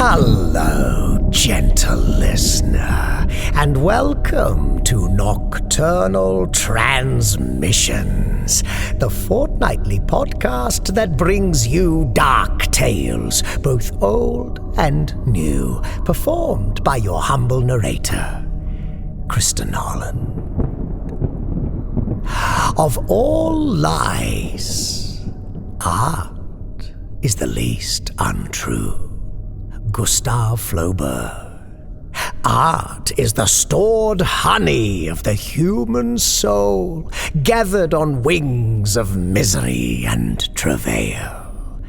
Hello, gentle listener, and welcome to Nocturnal Transmissions, the fortnightly podcast that brings you dark tales, both old and new, performed by your humble narrator, Kristin Holland. Of all lies, art is the least untrue. Gustave Flaubert. Art is the stored honey of the human soul, gathered on wings of misery and travail.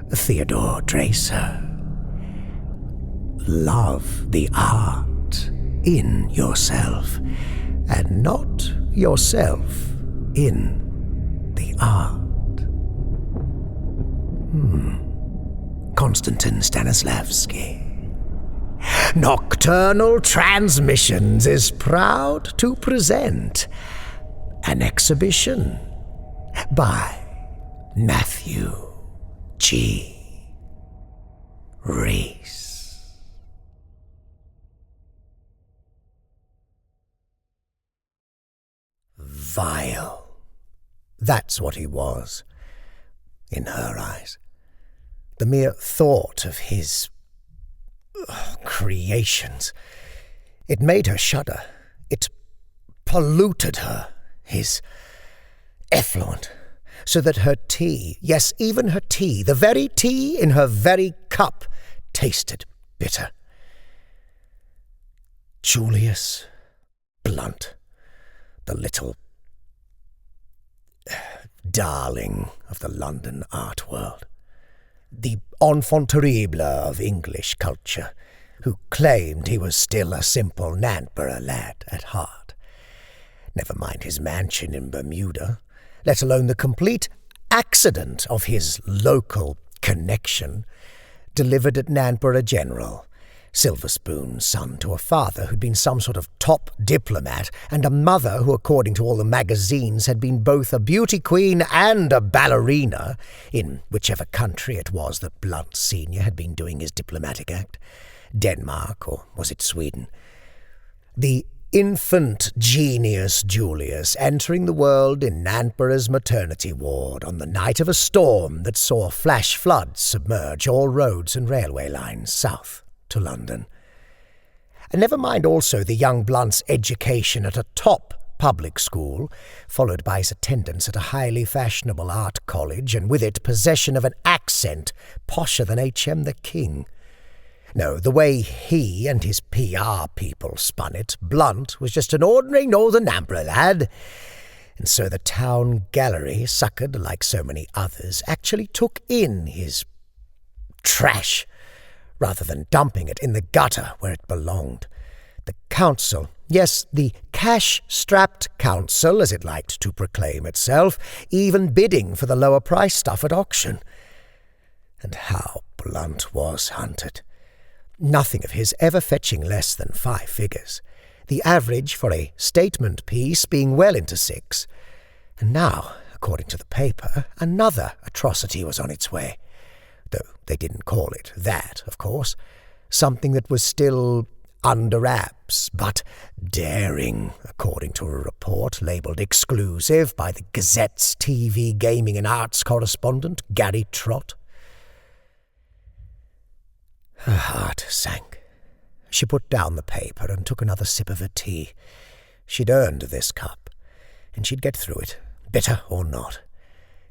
Theodore Dreiser. Love the art in yourself, and not yourself in the art. Konstantin Stanislavski. Nocturnal Transmissions is proud to present an exhibition by Matthew G. Rees. Vile. That's what he was, in her eyes. The mere thought of his creations. It made her shudder. It polluted her, his effluent, so that her tea, yes, even her tea, the very tea in her very cup, tasted bitter. Julius Blunt, the little darling of the London art world. The enfant terrible of English culture, who claimed he was still a simple Nantborough lad at heart. Never mind his mansion in Bermuda, let alone the complete accident of his local connection, delivered at Nantborough General, silver spoon son to a father who'd been some sort of top diplomat, and a mother who, according to all the magazines, had been both a beauty queen and a ballerina, in whichever country it was that Blunt Sr. had been doing his diplomatic act. Denmark, or was it Sweden? The infant genius Julius entering the world in Nantborough's maternity ward on the night of a storm that saw flash floods submerge all roads and railway lines south to London. And never mind also the young Blunt's education at a top public school, followed by his attendance at a highly fashionable art college, and with it possession of an accent posher than H.M. the King. No, the way he and his PR people spun it, Blunt was just an ordinary northern Nantborough lad. And so the town gallery, suckered like so many others, actually took in his trash, rather than dumping it in the gutter where it belonged. The council, yes, the cash-strapped council, as it liked to proclaim itself, even bidding for the lower-price stuff at auction. And how Blunt was hunted. Nothing of his ever fetching less than 5 figures, the average for a statement piece being well into 6. And now, according to the paper, another atrocity was on its way. Though they didn't call it that, of course. Something that was still under wraps, but daring, according to a report labelled exclusive by the Gazette's TV, gaming and arts correspondent, Gary Trott. Her heart sank. She put down the paper and took another sip of her tea. She'd earned this cup, and she'd get through it, bitter or not.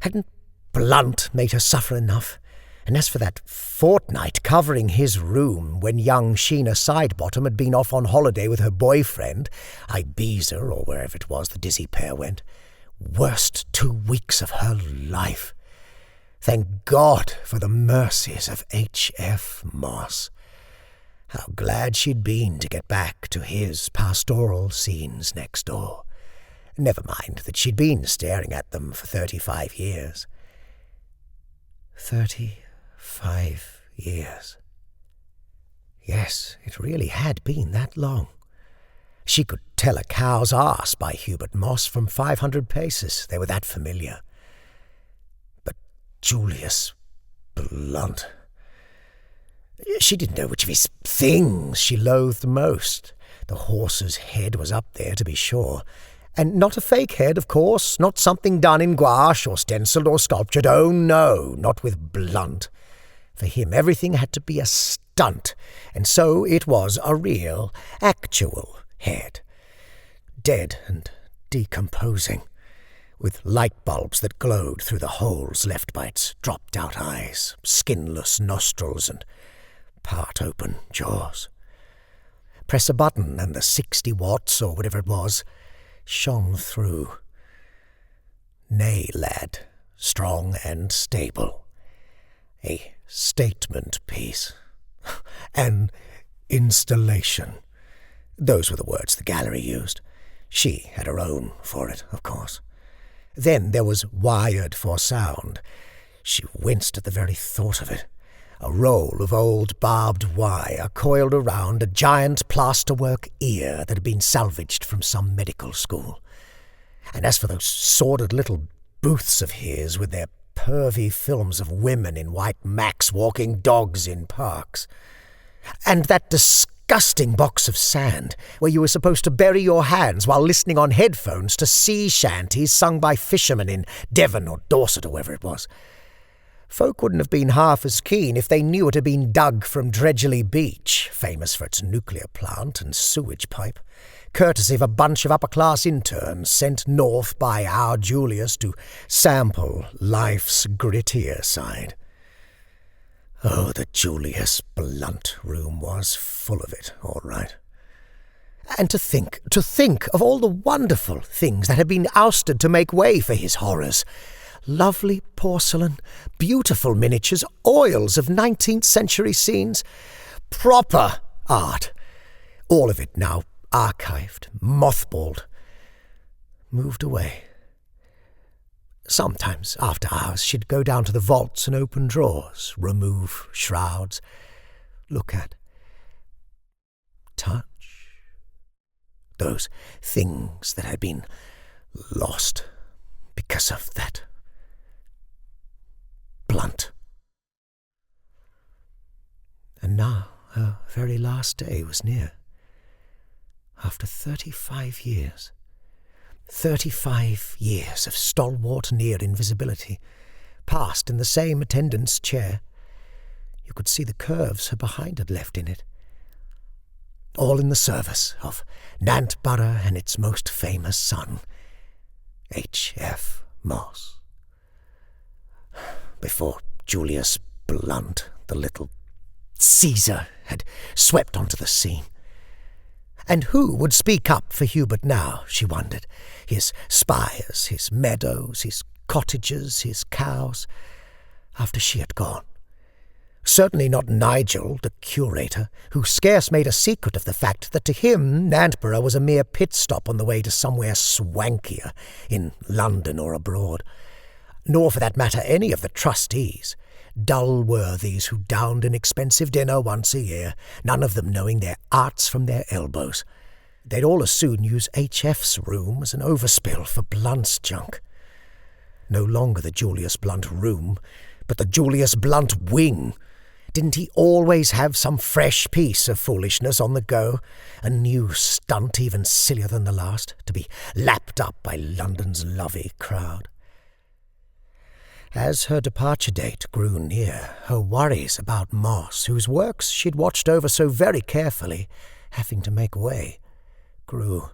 Hadn't Blunt made her suffer enough? And as for that fortnight covering his room when young Sheena Sidebottom had been off on holiday with her boyfriend, Ibiza or wherever it was the dizzy pair went, worst 2 weeks of her life. Thank God for the mercies of H.F. Moss. How glad she'd been to get back to his pastoral scenes next door. Never mind that she'd been staring at them for 35 years. 35 years. Yes, it really had been that long. She could tell a cow's arse by Hubert Moss from 500 paces. They were that familiar. But Julius Blunt. She didn't know which of his things she loathed most. The horse's head was up there, to be sure. And not a fake head, of course, not something done in gouache or stenciled or sculptured. Oh, no, not with Blunt. For him, everything had to be a stunt, and so it was a real, actual head. Dead and decomposing, with light bulbs that glowed through the holes left by its dropped-out eyes, skinless nostrils, and part-open jaws. Press a button, and the 60 watts, or whatever it was, shone through. Nay, lad, strong and stable. A statement piece. An installation. Those were the words the gallery used. She had her own for it, of course. Then there was wired for sound. She winced at the very thought of it. A roll of old barbed wire coiled around a giant plasterwork ear that had been salvaged from some medical school. And as for those sordid little booths of his with their pervy films of women in white macks walking dogs in parks, and that disgusting box of sand where you were supposed to bury your hands while listening on headphones to sea shanties sung by fishermen in Devon or Dorset or wherever it was. Folk wouldn't have been half as keen if they knew it had been dug from Dredgeley Beach, famous for its nuclear plant and sewage pipe, courtesy of a bunch of upper-class interns sent north by our Julius to sample life's grittier side. Oh, the Julius Blunt room was full of it, all right. And to think of all the wonderful things that had been ousted to make way for his horrors. Lovely porcelain, beautiful miniatures, oils of 19th century scenes. Proper art. All of it now archived, mothballed, moved away. Sometimes, after hours, she'd go down to the vaults and open drawers, remove shrouds, look at, touch. Those things that had been lost because of that Blunt. And now her very last day was near. After 35 years. 35 years of stalwart near invisibility, passed in the same attendant's chair. You could see the curves her behind had left in it. All in the service of Nantborough and its most famous son, H.F. Moss. Before Julius Blunt, the little Caesar, had swept onto the scene. And who would speak up for Hubert now, she wondered? His spires, his meadows, his cottages, his cows, after she had gone. Certainly not Nigel, the curator, who scarce made a secret of the fact that to him Nantborough was a mere pit stop on the way to somewhere swankier, in London or abroad. Nor, for that matter, any of the trustees, dull worthies who downed an expensive dinner once a year, none of them knowing their arts from their elbows. They'd all as soon use H.F.'s room as an overspill for Blunt's junk. No longer the Julius Blunt room, but the Julius Blunt wing. Didn't he always have some fresh piece of foolishness on the go, a new stunt even sillier than the last, to be lapped up by London's lovey crowd? As her departure date grew near, her worries about Moss, whose works she'd watched over so very carefully, having to make way, grew.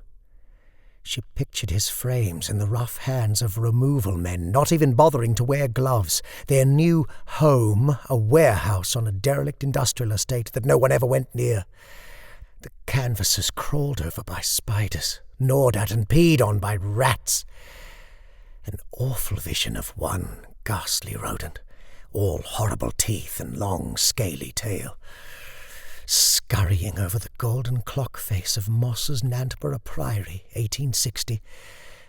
She pictured his frames in the rough hands of removal men, not even bothering to wear gloves, their new home a warehouse on a derelict industrial estate that no one ever went near. The canvases crawled over by spiders, gnawed at and peed on by rats. An awful vision of one ghastly rodent, all horrible teeth and long scaly tail, scurrying over the golden clock face of Moss's Nantborough Priory, 1860,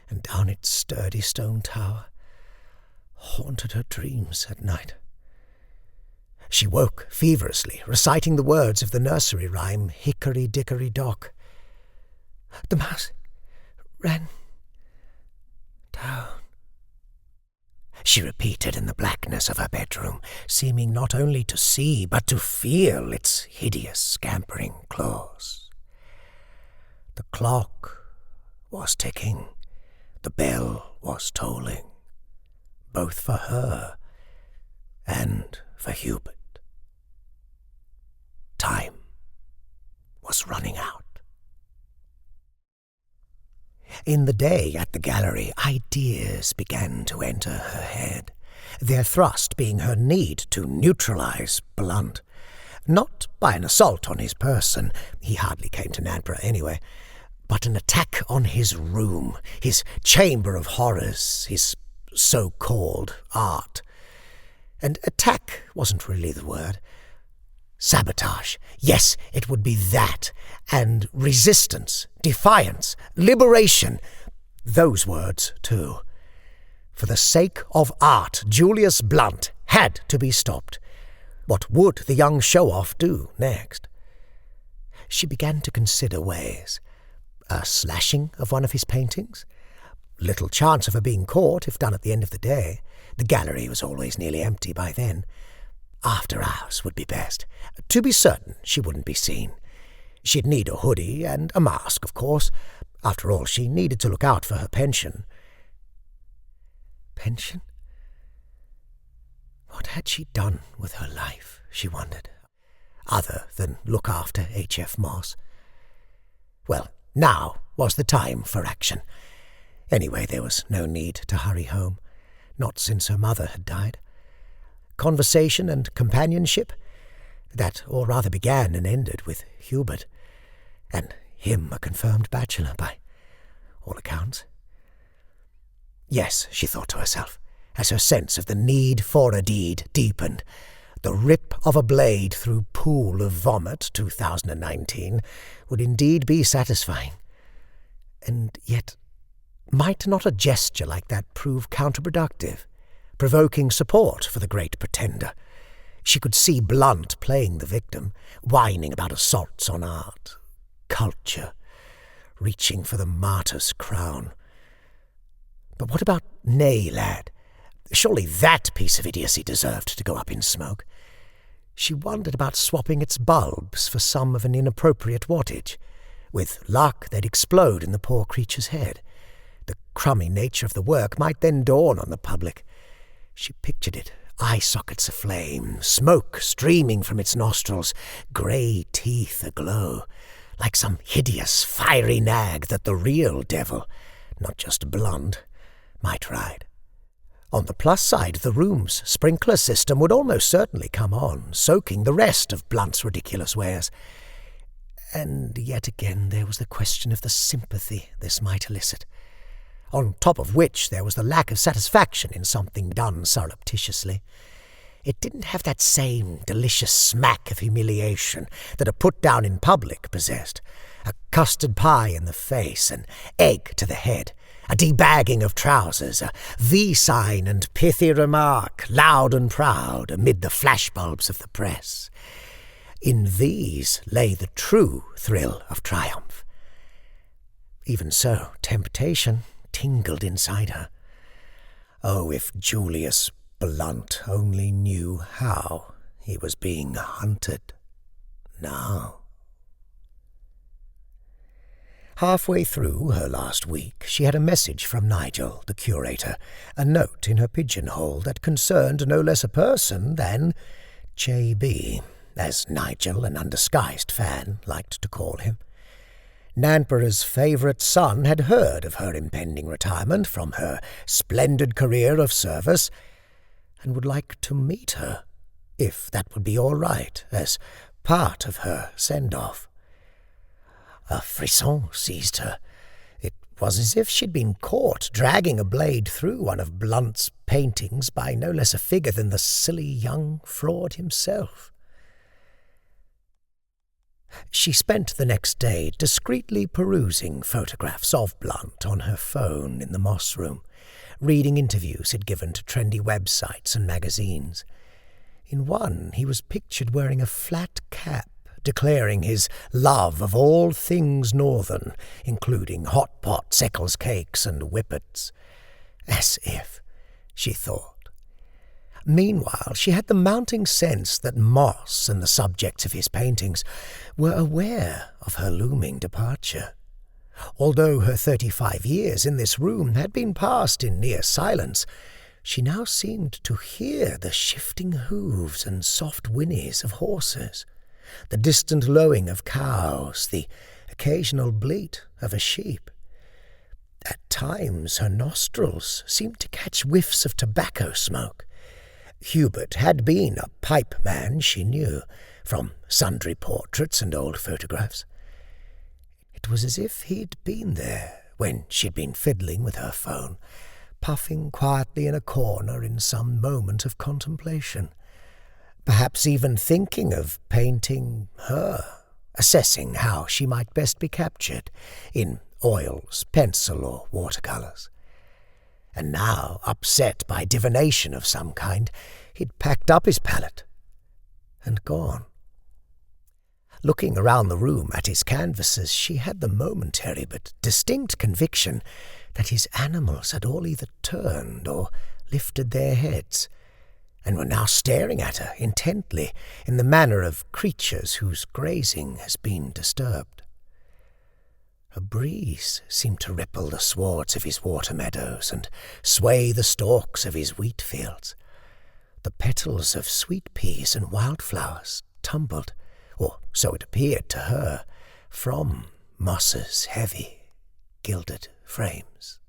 and down its sturdy stone tower, haunted her dreams at night. She woke feverishly, reciting the words of the nursery rhyme, Hickory-dickory-dock. The mouse ran down. she repeated in the blackness of her bedroom, seeming not only to see but to feel its hideous scampering claws. The clock was ticking. The bell was tolling, both for her and for Hubert. Time was running out. In the day at the gallery, ideas began to enter her head, their thrust being her need to neutralize Blunt, not by an assault on his person, he hardly came to Nantborough anyway, but an attack on his room, his chamber of horrors, his so-called art. And attack wasn't really the word. Sabotage. Yes, it would be that. And resistance, defiance, liberation. Those words, too. For the sake of art, Julius Blunt had to be stopped. What would the young show-off do next? She began to consider ways. A slashing of one of his paintings? Little chance of her being caught if done at the end of the day. The gallery was always nearly empty by then. After hours would be best. To be certain she wouldn't be seen. She'd need a hoodie and a mask, of course. After all, she needed to look out for her pension. Pension? What had she done with her life, she wondered, other than look after H.F. Moss? Well, now was the time for action. Anyway, there was no need to hurry home, not since her mother had died. Conversation and companionship, that or rather began and ended with Hubert, and him a confirmed bachelor by all accounts. Yes, she thought to herself, as her sense of the need for a deed deepened. The rip of a blade through pool of vomit 2019 would indeed be satisfying. And yet, might not a gesture like that prove counterproductive, provoking support for the great pretender? She could see Blunt playing the victim, whining about assaults on art, culture, reaching for the martyr's crown. But what about Nay, lad? Surely that piece of idiocy deserved to go up in smoke. She wondered about swapping its bulbs for some of an inappropriate wattage. With luck, they'd explode in the poor creature's head. The crummy nature of the work might then dawn on the public. She pictured it, eye sockets aflame, smoke streaming from its nostrils, grey teeth aglow, like some hideous, fiery nag that the real devil, not just Blunt, might ride. On the plus side, the room's sprinkler system would almost certainly come on, soaking the rest of Blunt's ridiculous wares. And yet again there was the question of the sympathy this might elicit, on top of which there was the lack of satisfaction in something done surreptitiously. It didn't have that same delicious smack of humiliation that a put-down in public possessed, a custard pie in the face, an egg to the head, a debagging of trousers, a V-sign and pithy remark, loud and proud, amid the flashbulbs of the press. In these lay the true thrill of triumph. Even so, temptation tingled inside her. Oh, if Julius Blunt only knew how he was being hunted now. Halfway through her last week, she had a message from Nigel, the curator, a note in her pigeonhole that concerned no less a person than J.B., as Nigel, an undisguised fan, liked to call him. Nantborough's favourite son had heard of her impending retirement from her splendid career of service, and would like to meet her, if that would be all right, as part of her send-off. A frisson seized her. It was as if she'd been caught dragging a blade through one of Blunt's paintings by no less a figure than the silly young fraud himself. She spent the next day discreetly perusing photographs of Blunt on her phone in the Moss Room, reading interviews he'd given to trendy websites and magazines. In one, he was pictured wearing a flat cap, declaring his love of all things northern, including hot pot, Seckles cakes, and whippets. As if, she thought, Meanwhile, she had the mounting sense that Moss and the subjects of his paintings were aware of her looming departure. Although her 35 years in this room had been passed in near silence, she now seemed to hear the shifting hooves and soft whinnies of horses, the distant lowing of cows, the occasional bleat of a sheep. At times her nostrils seemed to catch whiffs of tobacco smoke. Hubert had been a pipe man, she knew, from sundry portraits and old photographs. It was as if he'd been there when she'd been fiddling with her phone, puffing quietly in a corner in some moment of contemplation, perhaps even thinking of painting her, assessing how she might best be captured in oils, pencil, or watercolours. And now, upset by divination of some kind, he'd packed up his palette and gone. Looking around the room at his canvases, she had the momentary but distinct conviction that his animals had all either turned or lifted their heads, and were now staring at her intently in the manner of creatures whose grazing has been disturbed. A breeze seemed to ripple the swards of his water meadows and sway the stalks of his wheat fields. The petals of sweet peas and wildflowers tumbled, or so it appeared to her, from Moss's heavy, gilded frames.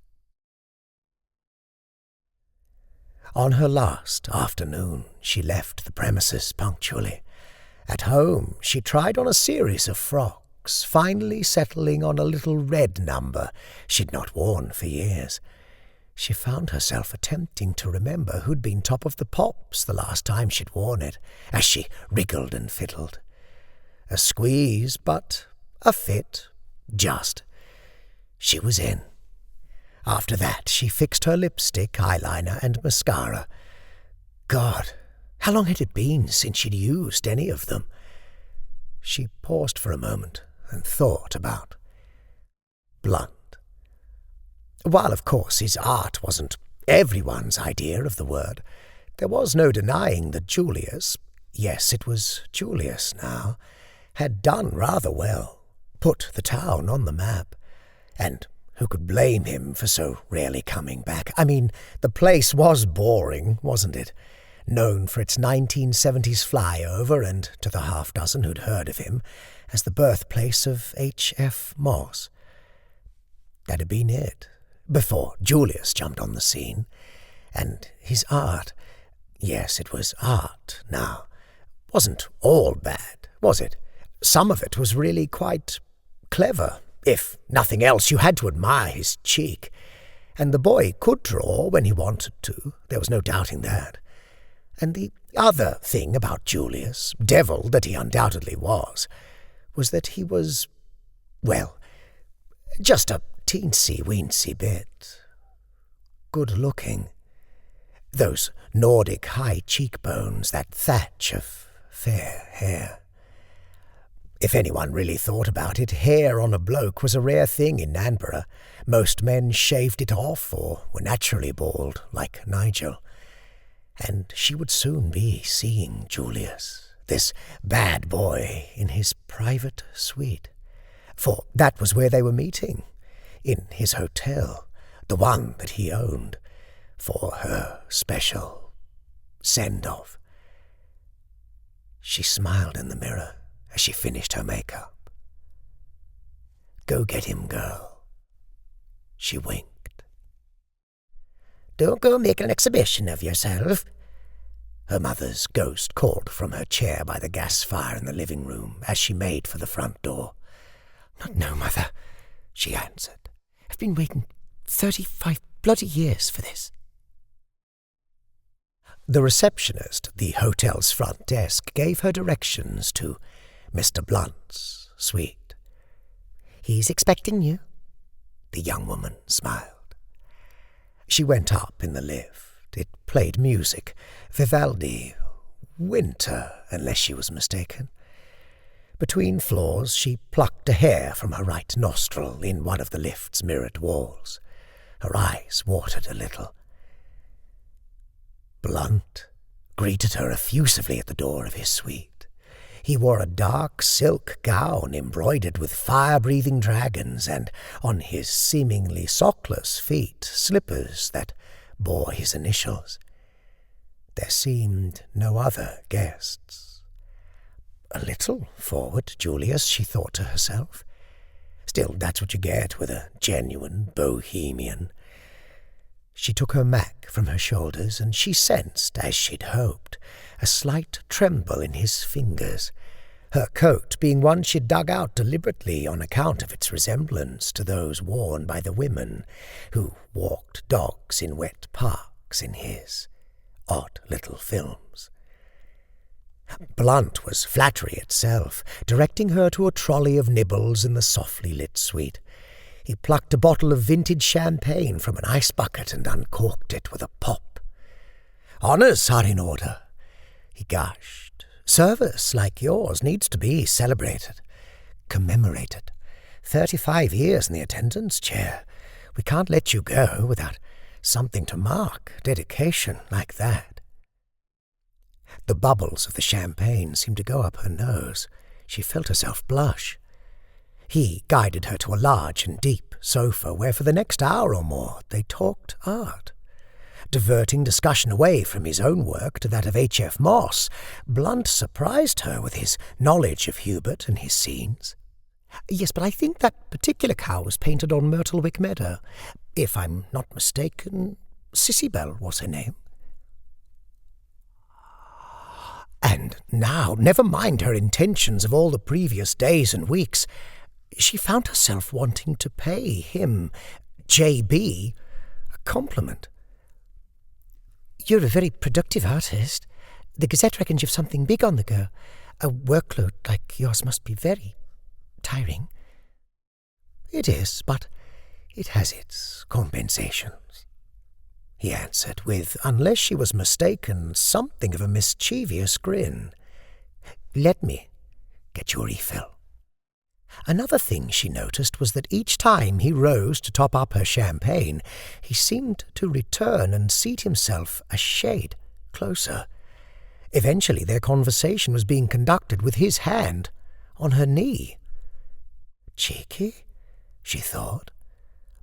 On her last afternoon, she left the premises punctually. At home, she tried on a series of frocks, finally settling on a little red number she'd not worn for years. She found herself attempting to remember who'd been top of the pops the last time she'd worn it, as she wriggled and fiddled. A squeeze, but a fit, just. She was in. After that, she fixed her lipstick, eyeliner, and mascara. God, how long had it been since she'd used any of them? She paused for a moment and thought about Blunt. While, of course, his art wasn't everyone's idea of the word, there was no denying that Julius, yes, it was Julius now, had done rather well, put the town on the map, and who could blame him for so rarely coming back? I mean, the place was boring, wasn't it? Known for its 1970s flyover and, to the half-dozen who'd heard of him, as the birthplace of H.F. Moss. That had been it, before Julius jumped on the scene. And his art, yes, it was art now, wasn't all bad, was it? Some of it was really quite clever. If nothing else, you had to admire his cheek. And the boy could draw when he wanted to, there was no doubting that. And the other thing about Julius, devil that he undoubtedly was that he was, well, just a teensy-weensy bit good-looking. Those Nordic high cheekbones, that thatch of fair hair. If anyone really thought about it, hair on a bloke was a rare thing in Nanborough. Most men shaved it off or were naturally bald, like Nigel. And she would soon be seeing Julius, this bad boy, in his private suite. For that was where they were meeting, in his hotel, the one that he owned, for her special send-off. She smiled in the mirror as she finished her makeup. Go get him, girl. She winked. Don't go make an exhibition of yourself, her mother's ghost called from her chair by the gas fire in the living room as she made for the front door. No, Mother, she answered. I've been waiting 35 bloody years for this. The receptionist at the hotel's front desk gave her directions to Mr. Blunt's suite. He's expecting you, the young woman smiled. She went up in the lift. It played music, Vivaldi, winter, unless she was mistaken. Between floors, she plucked a hair from her right nostril in one of the lift's mirrored walls. Her eyes watered a little. Blunt, greeted her effusively at the door of his suite. He wore a dark silk gown embroidered with fire-breathing dragons, and on his seemingly sockless feet slippers that bore his initials. There seemed no other guests. A little forward, Julius, she thought to herself. Still, that's what you get with a genuine bohemian. She took her Mac from her shoulders, and she sensed, as she'd hoped, a slight tremble in his fingers, her coat being one she'd dug out deliberately on account of its resemblance to those worn by the women who walked dogs in wet parks in his odd little films. Blunt was flattery itself, directing her to a trolley of nibbles in the softly lit suite. He plucked a bottle of vintage champagne from an ice bucket and uncorked it with a pop. "Honours are in order," he gushed. "Service like yours needs to be celebrated, commemorated. 35 years in the attendance chair. We can't let you go without something to mark dedication like that." The bubbles of the champagne seemed to go up her nose. She felt herself blush. He guided her to a large and deep sofa where for the next hour or more they talked art. Diverting discussion away from his own work to that of H.F. Moss, Blunt surprised her with his knowledge of Hubert and his scenes. "Yes, but I think that particular cow was painted on Myrtlewick Meadow. If I'm not mistaken, Sissybelle was her name." And now, never mind her intentions of all the previous days and weeks, she found herself wanting to pay him, J.B., a compliment. "You're a very productive artist. The Gazette reckons you've something big on the go. A workload like yours must be very tiring." "It is, but it has its compensations," he answered with, unless she was mistaken, something of a mischievous grin. "Let me get your refill." Another thing she noticed was that each time he rose to top up her champagne, he seemed to return and seat himself a shade closer. Eventually their conversation was being conducted with his hand on her knee. Cheeky, she thought.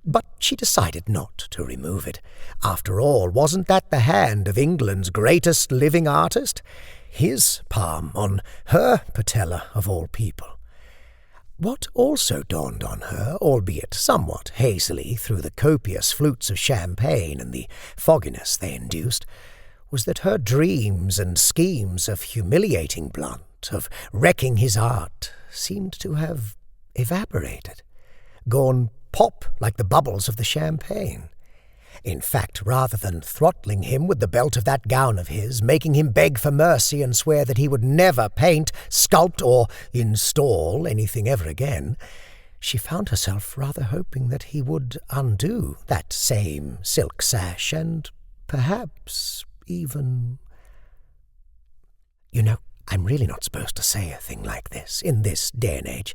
But she decided not to remove it. After all, wasn't that the hand of England's greatest living artist? His palm on her patella of all people. What also dawned on her, albeit somewhat hazily through the copious flutes of champagne and the fogginess they induced, was that her dreams and schemes of humiliating Blunt, of wrecking his art, seemed to have evaporated, gone pop like the bubbles of the champagne. In fact, rather than throttling him with the belt of that gown of his, making him beg for mercy and swear that he would never paint, sculpt, or install anything ever again, she found herself rather hoping that he would undo that same silk sash and perhaps even... You know, I'm really not supposed to say a thing like this in this day and age,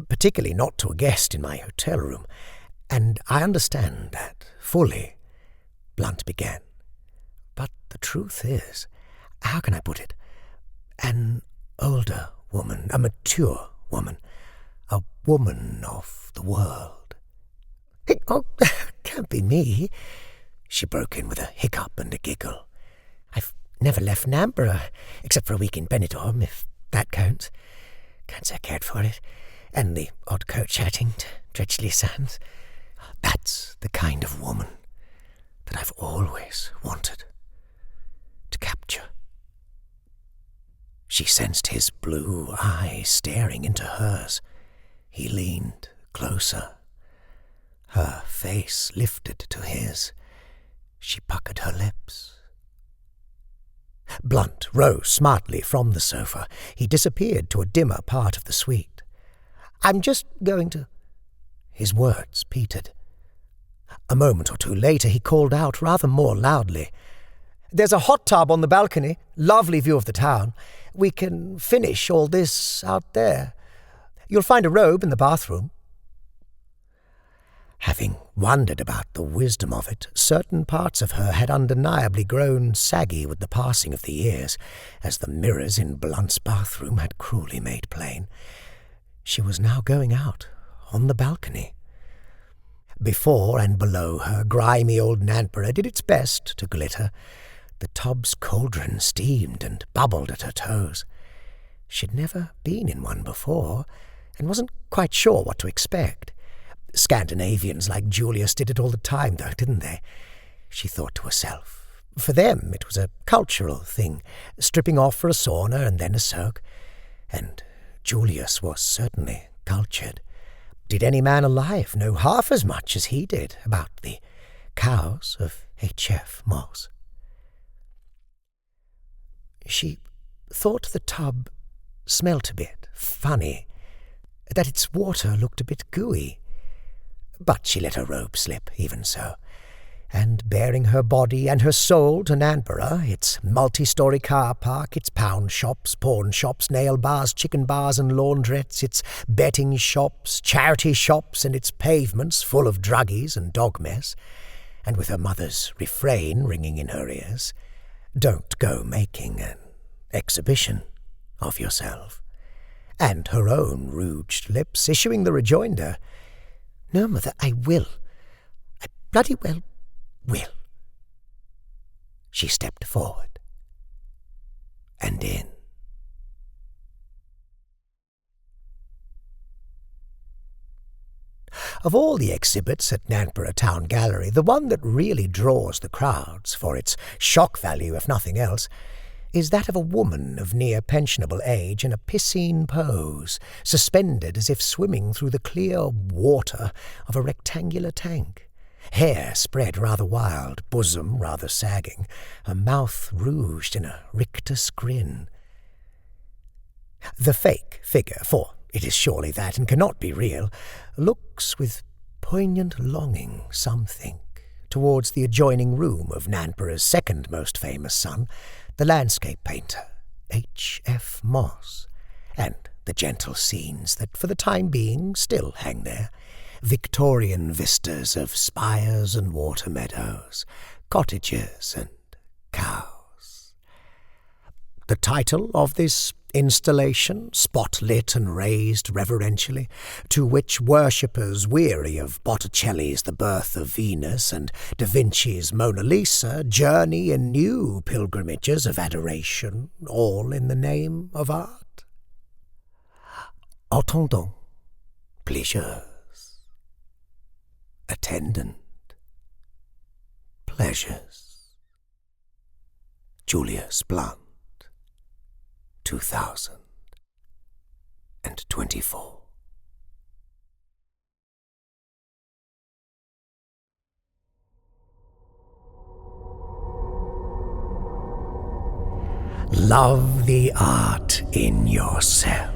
particularly not to a guest in my hotel room, and I understand that fully. Blunt began. But the truth is, how can I put it? An older woman, a mature woman, a woman of the world. Oh, can't be me, she broke in with a hiccup and a giggle. I've never left Namborough, except for a week in Benidorm, if that counts. Can't say I cared for it. And the odd coach chatting to Dredgley Sands. That's the kind of woman that I've always wanted to capture. She sensed his blue eye staring into hers. He leaned closer. Her face lifted to his. She puckered her lips. Blunt rose smartly from the sofa. He disappeared to a dimmer part of the suite. "I'm just going to..." His words petered. A moment or two later he called out rather more loudly, "There's a hot tub on the balcony, lovely view of the town. We can finish all this out there. You'll find a robe in the bathroom." Having wondered about the wisdom of it, certain parts of her had undeniably grown saggy with the passing of the years, as the mirrors in Blunt's bathroom had cruelly made plain. She was now going out, on the balcony. Before and below her, grimy old Nantborough did its best to glitter. The tub's cauldron steamed and bubbled at her toes. She'd never been in one before, and wasn't quite sure what to expect. Scandinavians like Julius did it all the time, though, didn't they? She thought to herself. For them, it was a cultural thing, stripping off for a sauna and then a soak. And Julius was certainly cultured. Did any man alive know half as much as he did about the cows of H.F. Moss? She thought the tub smelt a bit funny, that its water looked a bit gooey. But she let her robe slip, even so, and bearing her body and her soul to Nantborough, its multi-storey car park, its pound shops, pawn shops, nail bars, chicken bars and laundrettes, its betting shops, charity shops, and its pavements full of druggies and dog mess, and with her mother's refrain ringing in her ears, "Don't go making an exhibition of yourself," and her own rouged lips issuing the rejoinder, "No, Mother, I will. I bloody well will." She stepped forward and in. Of all the exhibits at Nantborough Town Gallery, the one that really draws the crowds, for its shock value if nothing else, is that of a woman of near pensionable age in a piscine pose, suspended as if swimming through the clear water of a rectangular tank. Hair spread rather wild, bosom rather sagging, her mouth rouged in a rictus grin. The fake figure, for it is surely that and cannot be real, looks with poignant longing, some think, towards the adjoining room of Nantborough's second most famous son, the landscape painter, H.F. Moss, and the gentle scenes that for the time being still hang there, Victorian vistas of spires and water meadows, cottages and cows. The title of this installation, spot-lit and raised reverentially, to which worshippers weary of Botticelli's The Birth of Venus and Da Vinci's Mona Lisa journey in new pilgrimages of adoration, all in the name of art. Attendant, pleasures. Attendant, pleasures. Julius Blunt, 2024. Love the art in yourself,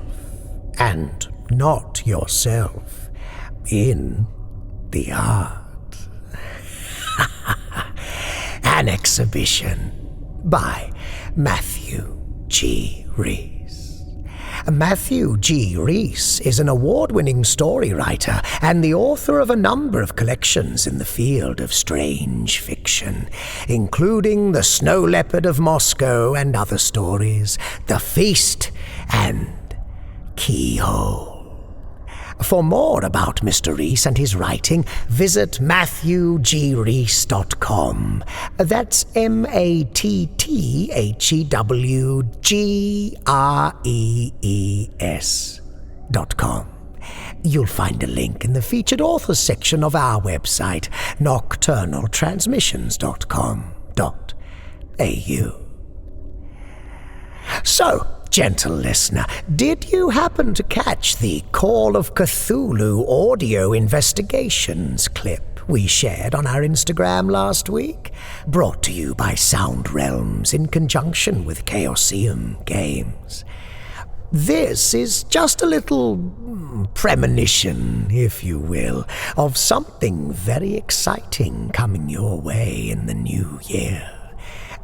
and not yourself in the art. An exhibition by Matthew G. Rees. Matthew G. Rees is an award-winning story writer and the author of a number of collections in the field of strange fiction, including The Snow Leopard of Moscow and Other Stories, The Feast, and Keyhole. For more about Mr. Rees and his writing, visit MatthewGRees.com. That's MatthewGrees.com. You'll find a link in the featured authors section of our website, nocturnaltransmissions.com.au. So, gentle listener, did you happen to catch the Call of Cthulhu audio investigations clip we shared on our Instagram last week? Brought to you by Sound Realms in conjunction with Chaosium Games. This is just a little premonition, if you will, of something very exciting coming your way in the new year.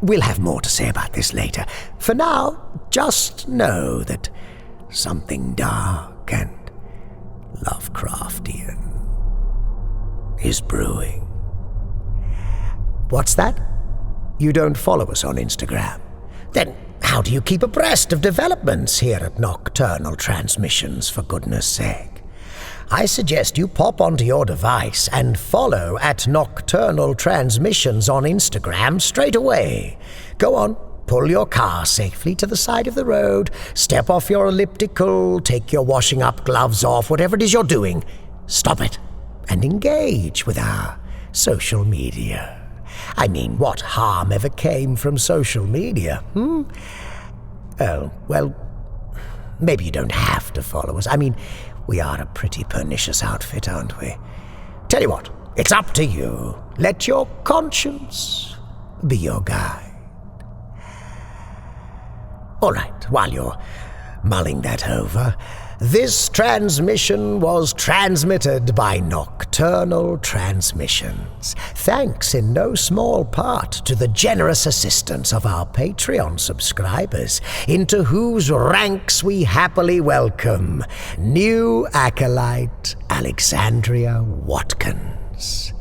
We'll have more to say about this later. For now, just know that something dark and Lovecraftian is brewing. What's that? You don't follow us on Instagram? Then how do you keep abreast of developments here at Nocturnal Transmissions, for goodness sake? I suggest you pop onto your device and follow at Nocturnal Transmissions on Instagram straight away. Go on, pull your car safely to the side of the road, step off your elliptical, take your washing up gloves off, whatever it is you're doing. Stop it and engage with our social media. I mean, what harm ever came from social media, Oh, well, maybe you don't have to follow us. I mean, we are a pretty pernicious outfit, aren't we? Tell you what, it's up to you. Let your conscience be your guide. All right, while you're mulling that over, this transmission was transmitted by Nocturnal Transmissions, thanks in no small part to the generous assistance of our Patreon subscribers, into whose ranks we happily welcome new acolyte Alexandria Watkins.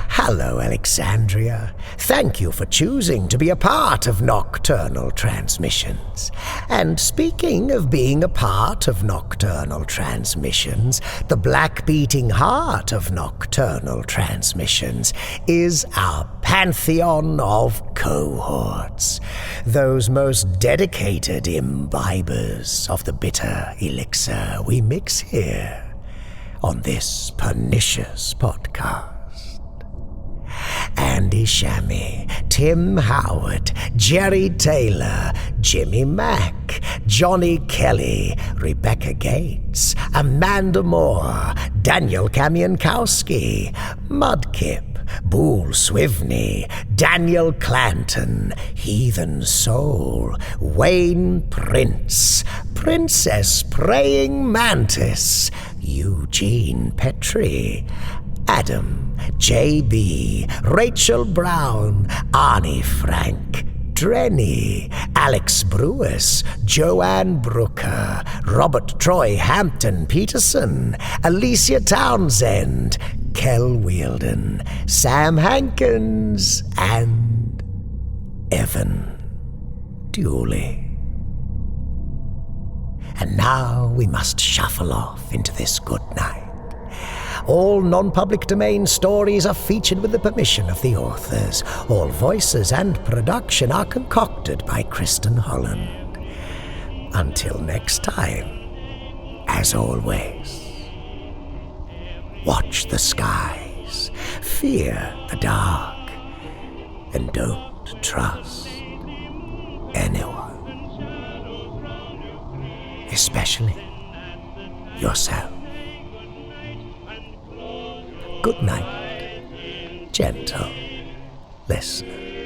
Hello, Alexandria. Thank you for choosing to be a part of Nocturnal Transmissions. And speaking of being a part of Nocturnal Transmissions, the black-beating heart of Nocturnal Transmissions is our pantheon of cohorts, those most dedicated imbibers of the bitter elixir we mix here on this pernicious podcast. Andy Shammy, Tim Howard, Jerry Taylor, Jimmy Mack, Johnny Kelly, Rebecca Gates, Amanda Moore, Daniel Kamienkowski, Mudkip, Boole Swivney, Daniel Clanton, Heathen Soul, Wayne Prince, Princess Praying Mantis, Eugene Petrie, Adam, J.B., Rachel Brown, Arnie Frank, Drenny, Alex Brewis, Joanne Brooker, Robert Troy Hampton Peterson, Alicia Townsend, Kel Wielden, Sam Hankins, and Evan Dooley. And now we must shuffle off into this good night. All non-public domain stories are featured with the permission of the authors. All voices and production are concocted by Kristin Holland. Until next time, as always, watch the skies, fear the dark, and don't trust anyone, especially yourself. Good night, gentle listener.